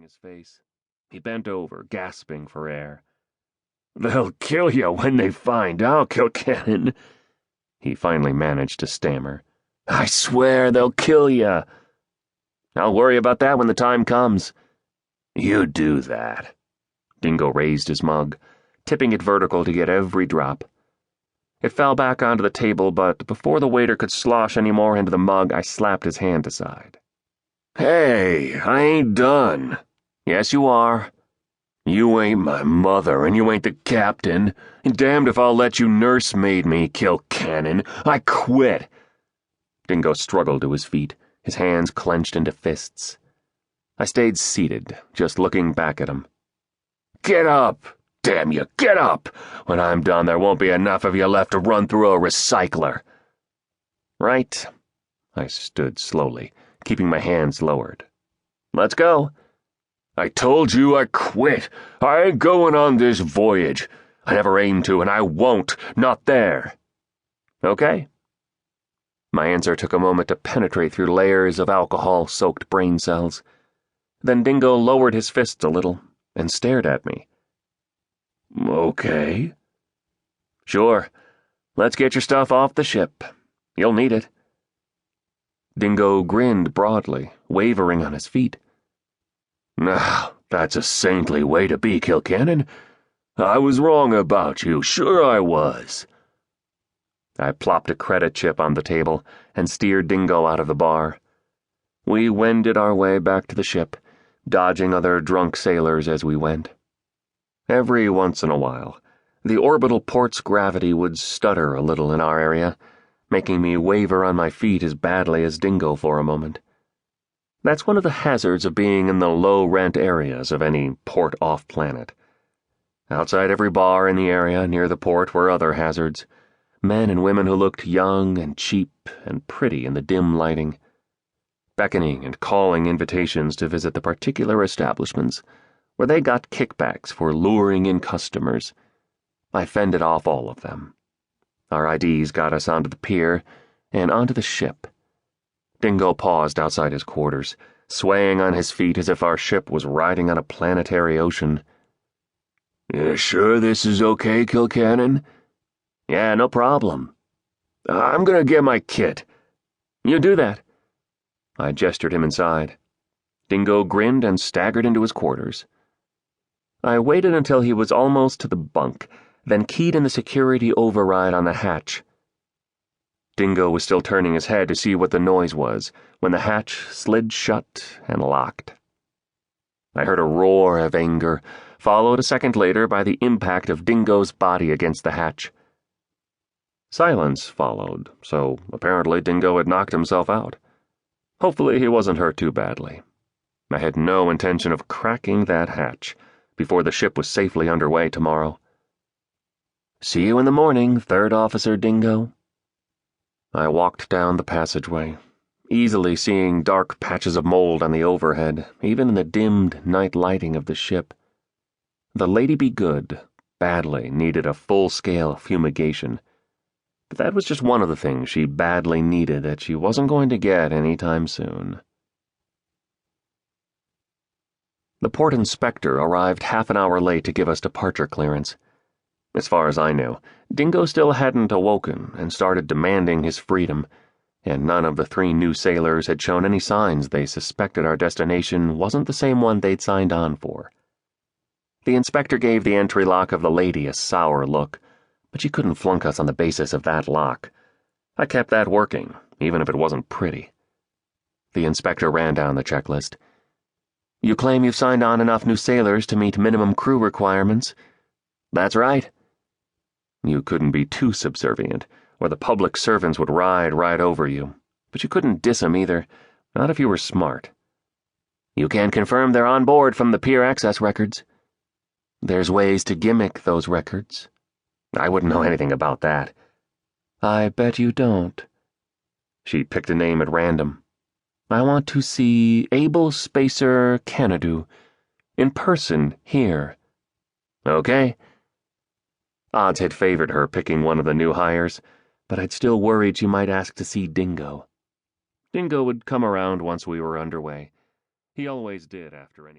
his face. He bent over, gasping for air. "They'll kill you when they find out, Kilcannon," he finally managed to stammer. "I swear they'll kill you." "I'll worry about that when the time comes." "You do that." Dingo raised his mug, tipping it vertical to get every drop. It fell back onto the table, but before the waiter could slosh any more into the mug, I slapped his hand aside. "Hey, I ain't done." "Yes, you are." "You ain't my mother, and you ain't the captain. And damned if I'll let you nursemaid me, Kilcannon. I quit." Dingo struggled to his feet, his hands clenched into fists. I stayed seated, just looking back at him. "Get up! Damn you, get up! When I'm done, there won't be enough of you left to run through a recycler." "Right." I stood slowly, keeping my hands lowered. "Let's go." "I told you I quit. I ain't going on this voyage. I never aimed to, and I won't. Not there." "Okay." My answer took a moment to penetrate through layers of alcohol-soaked brain cells. Then Dingo lowered his fists a little and stared at me. "Okay." "Sure. Let's get your stuff off the ship. You'll need it." Dingo grinned broadly, wavering on his feet. "Now, that's a saintly way to be, Kilcannon. I was wrong about you, sure I was." I plopped a credit chip on the table and steered Dingo out of the bar. We wended our way back to the ship, dodging other drunk sailors as we went. Every once in a while, the orbital port's gravity would stutter a little in our area, making me waver on my feet as badly as Dingo for a moment. That's one of the hazards of being in the low-rent areas of any port off-planet. Outside every bar in the area near the port were other hazards, men and women who looked young and cheap and pretty in the dim lighting, beckoning and calling invitations to visit the particular establishments where they got kickbacks for luring in customers. I fended off all of them. Our IDs got us onto the pier and onto the ship. Dingo paused outside his quarters, swaying on his feet as if our ship was riding on a planetary ocean. "You sure this is okay, Kilcannon?" "Yeah, no problem." "I'm gonna get my kit." "You do that." I gestured him inside. Dingo grinned and staggered into his quarters. I waited until he was almost to the bunk, then keyed in the security override on the hatch. Dingo was still turning his head to see what the noise was when the hatch slid shut and locked. I heard a roar of anger, followed a second later by the impact of Dingo's body against the hatch. Silence followed, so apparently Dingo had knocked himself out. Hopefully he wasn't hurt too badly. I had no intention of cracking that hatch before the ship was safely underway tomorrow. "See you in the morning, Third Officer Dingo." I walked down the passageway, easily seeing dark patches of mold on the overhead, even in the dimmed night lighting of the ship. The Lady Be Good badly needed a full-scale fumigation, but that was just one of the things she badly needed that she wasn't going to get anytime soon. The port inspector arrived half an hour late to give us departure clearance. As far as I knew, Dingo still hadn't awoken and started demanding his freedom, and none of the 3 new sailors had shown any signs they suspected our destination wasn't the same one they'd signed on for. The inspector gave the entry lock of the Lady a sour look, but she couldn't flunk us on the basis of that lock. I kept that working, even if it wasn't pretty. The inspector ran down the checklist. "You claim you've signed on enough new sailors to meet minimum crew requirements?" "That's right." "You couldn't be too subservient, or the public servants would ride right over you, but you couldn't diss 'em either, not if you were smart." "You can confirm they're on board from the pier access records." "There's ways to gimmick those records." "I wouldn't know anything about that." "I bet you don't." She picked a name at random. "I want to see Able Spacer Canadu in person here." "Okay." Odds had favored her picking one of the new hires, but I'd still worried she might ask to see Dingo. Dingo would come around once we were underway. He always did after any